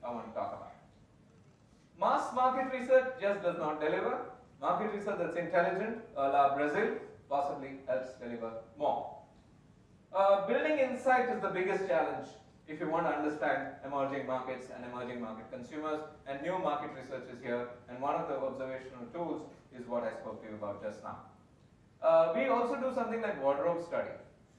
I want to talk about. Mass market research just does not deliver. Market research that's intelligent, la Brazil, possibly helps deliver more. Building insight is the biggest challenge if you want to understand emerging markets and emerging market consumers, and new market research is here, and one of the observational tools is what I spoke to you about just now. We also do something like wardrobe study.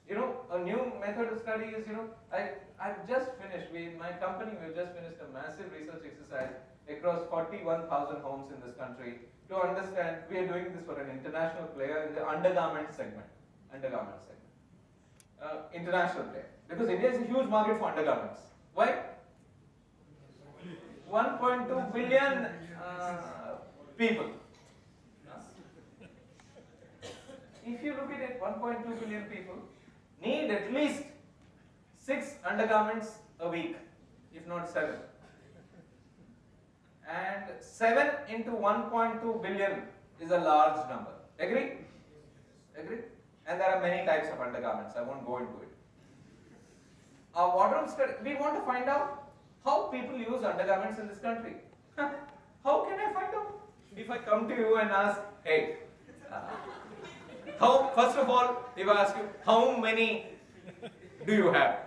You know, a new method of study is, I've just finished, my company, we've just finished a massive research exercise across 41,000 homes in this country to understand, we are doing this for an international player in the undergarment segment. International player. Because India is a huge market for undergarments. Why? 1.2 billion people. If you look at it, 1.2 billion people need at least 6 undergarments a week, if not 7. And 7 into 1.2 billion is a large number. Agree? Agree? And there are many types of undergarments. I won't go into it. Our wardrobe study, we want to find out how people use undergarments in this country. How can I find out? If I come to you and ask, hey, first of all, if I ask you, how many do you have?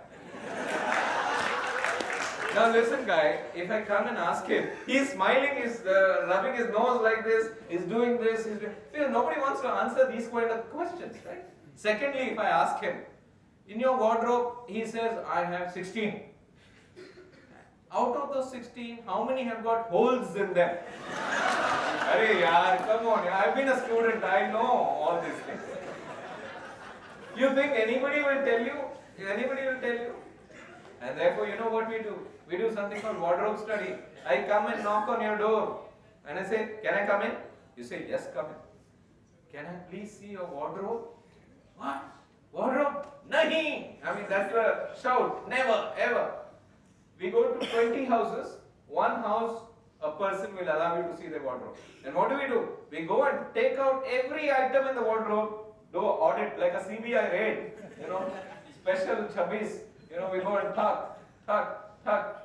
Now listen guy, if I come and ask him, he's smiling, he's rubbing his nose like this, he's doing this, because nobody wants to answer these kind of questions, right? Secondly, if I ask him, in your wardrobe, he says, I have 16. Out of those 16, how many have got holes in them? Arey yaar, come on, I've been a student, I know all these things. You think anybody will tell you? Anybody will tell you? And therefore, you know what we do? We do something called wardrobe study. I come and knock on your door and I say, can I come in? You say, yes, come in. Can I please see your wardrobe? What? Wardrobe? Nahi! I mean, that's the shout. Never, ever. We go to 20 houses. One house, a person will allow you to see their wardrobe. And what do? We go and take out every item in the wardrobe, do an audit like a CBI raid, special chabis. We go and tuck.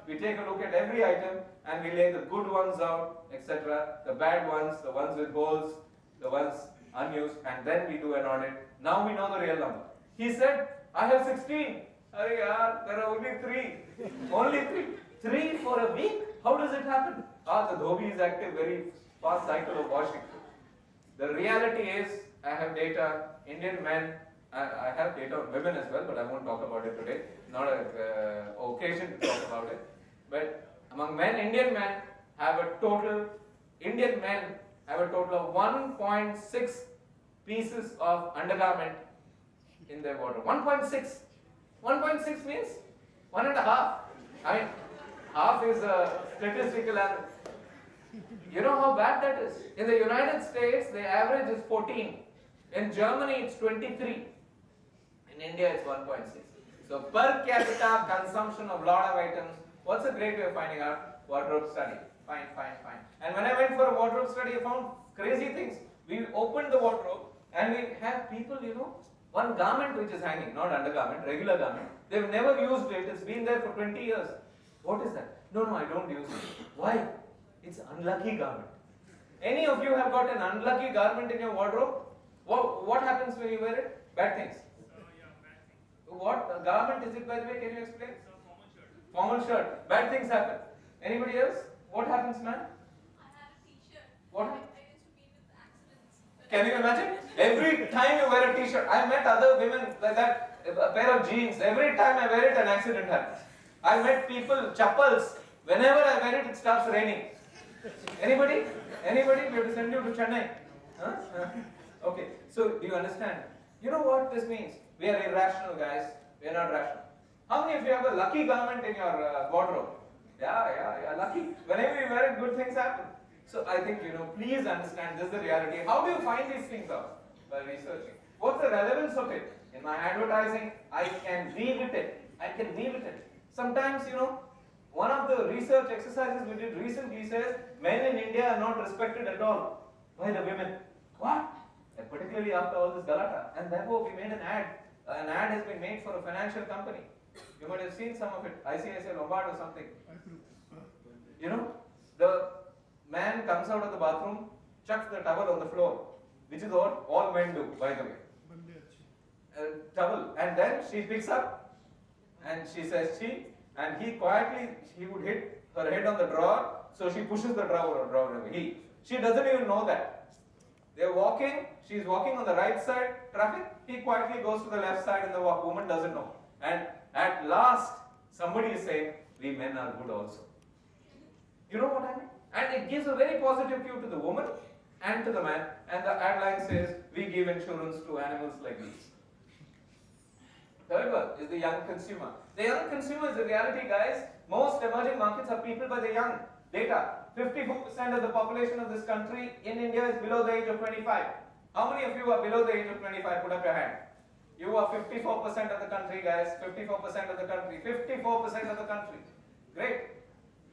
We take a look at every item and we lay the good ones out, etc. The bad ones, the ones with holes, the ones unused, and then we do an audit. Now we know the real number. He said, I have 16. Arey yaar, there are only 3. Only 3. 3 for a week? How does it happen? The dhobi is active, very fast cycle of washing. The reality is, I have data, Indian men, I have data on women as well, but I won't talk about it today. Not an occasion to talk about it. But among men, Indian men have a total of 1.6 pieces of undergarment in their wardrobe. 1.6. 1.6 means 1.5. I mean, half is a statistical average. You know how bad that is? In the United States, the average is 14. In Germany, it's 23. In India, it's 1.6. So per capita consumption of lot of items. What's a great way of finding out? Wardrobe study. Fine. And when I went for a wardrobe study, I found crazy things. We opened the wardrobe and we have people, one garment which is hanging, not undergarment, regular garment. They've never used it. It's been there for 20 years. What is that? No, I don't use it. Why? It's unlucky garment. Any of you have got an unlucky garment in your wardrobe? What happens when you wear it? Bad things. Bad things. What garment is it, by the way? Can you explain? It's a formal shirt. Formal shirt. Bad things happen. Anybody else? What happens, man? I have a t-shirt. What? I used to be with accidents. Can you imagine? Every time you wear a t-shirt, I met other women like that, a pair of jeans. Every time I wear it, an accident happens. I met people, chappals. Whenever I wear it, it starts raining. Anybody? We have to send you to Chennai. Huh? Okay, so do you understand? You know what this means? We are irrational, guys. We are not rational. How many of you have a lucky garment in your wardrobe? Yeah, lucky. Whenever you wear it, good things happen. So I think, please understand this is the reality. How do you find these things out? By researching. What's the relevance of it? In my advertising, I can weave it. Sometimes, one of the research exercises we did recently says men in India are not respected at all by the women. What? And particularly after all this galata. And therefore we made an ad. An ad has been made for a financial company. You might have seen some of it. ICICI Lombard or something. You know, the man comes out of the bathroom, chucks the towel on the floor, which is what all men do, by the way. Towel, and then she picks up and she says and he quietly, he would hit her head on the drawer, so she pushes the drawer away. She doesn't even know that. They're walking, she's walking on the right side, traffic, he quietly goes to the left side and the woman doesn't know. And at last, somebody is saying, we men are good also. You know what I mean? And it gives a very positive cue to the woman and to the man, and the headline says, we give insurance to animals like these. Third one is the young consumer. The young consumer is the reality, guys. Most emerging markets are people by the young. Data, 54% of the population of this country in India is below the age of 25. How many of you are below the age of 25? Put up your hand. You are 54% of the country, guys. 54% of the country. 54% of the country. Great.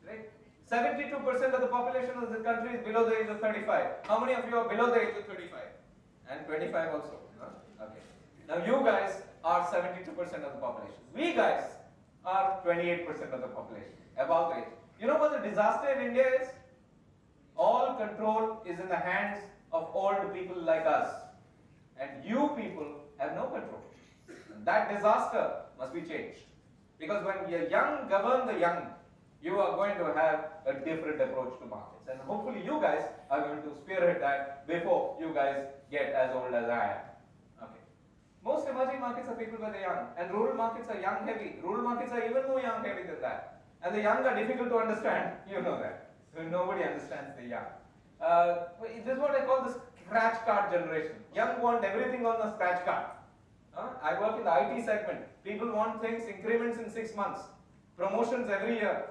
Great. 72% of the population of the country is below the age of 35. How many of you are below the age of 35? And 25 also. Huh? Okay. Now you guys are 72% of the population. We guys are 28% of the population. Above the age. You know what the disaster in India is? All control is in the hands of old people like us. And you people have no control. And that disaster must be changed. Because when the young govern the young, you are going to have a different approach to markets. And hopefully you guys are going to spearhead that before you guys get as old as I am. Okay. Most emerging markets are people by the young, and rural markets are young heavy. Rural markets are even more young heavy than that. And the young are difficult to understand, you know that. Nobody understands the young. This is what I call the scratch card generation. Young want everything on the scratch card. I work in the IT segment. People want things, increments in 6 months, promotions every year.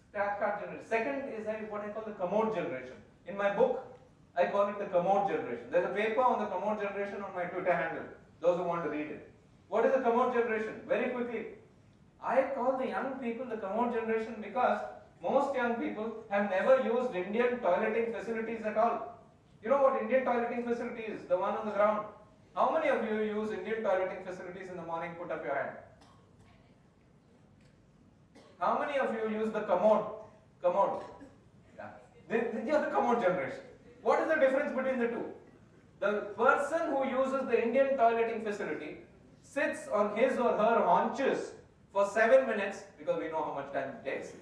Scratch card generation. Second is what I call the commode generation. In my book, I call it the commode generation. There's a paper on the commode generation on my Twitter handle, those who want to read it. What is the commode generation? Very quickly. I call the young people the commode generation because most young people have never used Indian toileting facilities at all. You know what Indian toileting facility is? The one on the ground. How many of you use Indian toileting facilities in the morning? Put up your hand. How many of you use the commode? Commode. Yeah. They are the commode generation. What is the difference between the two? The person who uses the Indian toileting facility sits on his or her haunches for 7 minutes, because we know how much time it takes,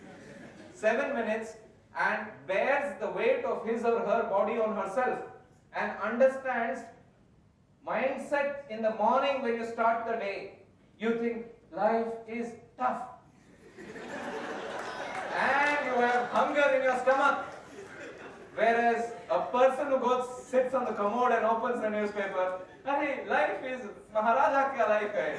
7 minutes, and bears the weight of his or her body on herself and understands mindset in the morning when you start the day. You think life is tough and you have hunger in your stomach. Whereas a person who goes, sits on the commode and opens the newspaper, hey, life is Maharaja ka life hai.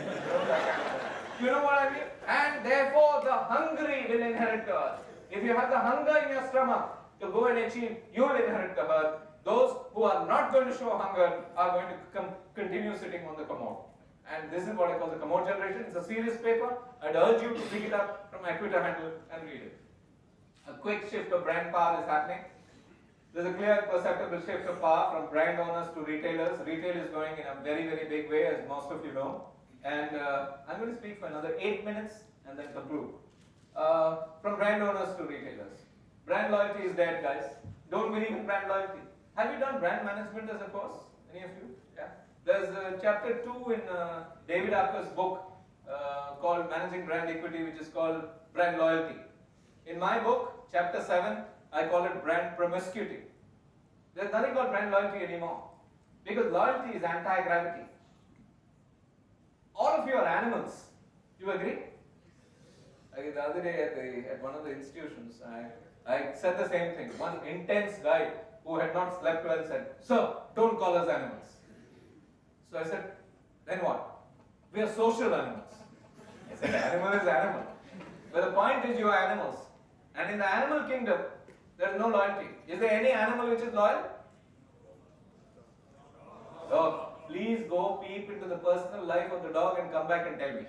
You know what I mean? And therefore the hungry will inherit the earth. If you have the hunger in your stomach to go and achieve, you will inherit the earth. Those who are not going to show hunger are going to continue sitting on the commode. And this is what I call the commode generation. It's a serious paper. I'd urge you to pick it up from my Twitter handle and read it. A quick shift of brand power is happening. There's a clear perceptible shift of power from brand owners to retailers. Retail is going in a very, very big way, as most of you know. And I'm going to speak for another 8 minutes and then conclude. From brand owners to retailers. Brand loyalty is dead, guys. Don't believe in brand loyalty. Have you done brand management as a course? Any of you? Yeah. There's chapter 2 in David Acker's book called Managing Brand Equity, which is called Brand Loyalty. In my book, chapter 7, I call it brand promiscuity. There's nothing called brand loyalty anymore. Because loyalty is anti-gravity. All of you are animals. Do you agree? The other day at one of the institutions, I said the same thing. One intense guy who had not slept well said, "Sir, don't call us animals." So I said, "Then what? We are social animals." I said, "Animal is animal." But the point is you are animals. And in the animal kingdom, there is no loyalty. Is there any animal which is loyal? Dog. Please go peep into the personal life of the dog and come back and tell me.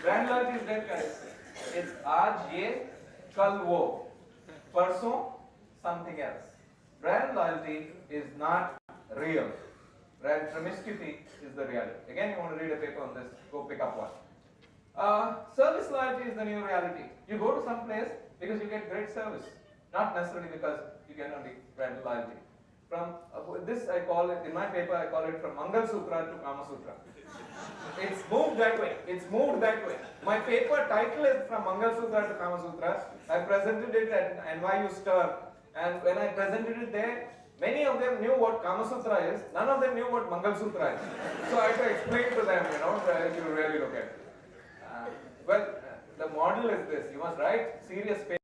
Brand loyalty is dead, guys. It's aaj ye, kal wo. Parson, something else. Brand loyalty is not real. Right? Promiscuity is the reality. Again, you want to read a paper on this, go pick up one. Service loyalty is the new reality. You go to some place because you get great service, not necessarily because you get only brand loyalty. From this, I call it, in my paper, I call it from Mangal Sutra to Kama Sutra. It's moved that way. It's moved that way. My paper title is from Mangal Sutra to Kama Sutra. I presented it at NYU Stir, and when I presented it there, many of them knew what Kama Sutra is. None of them knew what Mangal Sutra is. So I had to explain to them, if you really look at it. The model is this. You must write serious papers.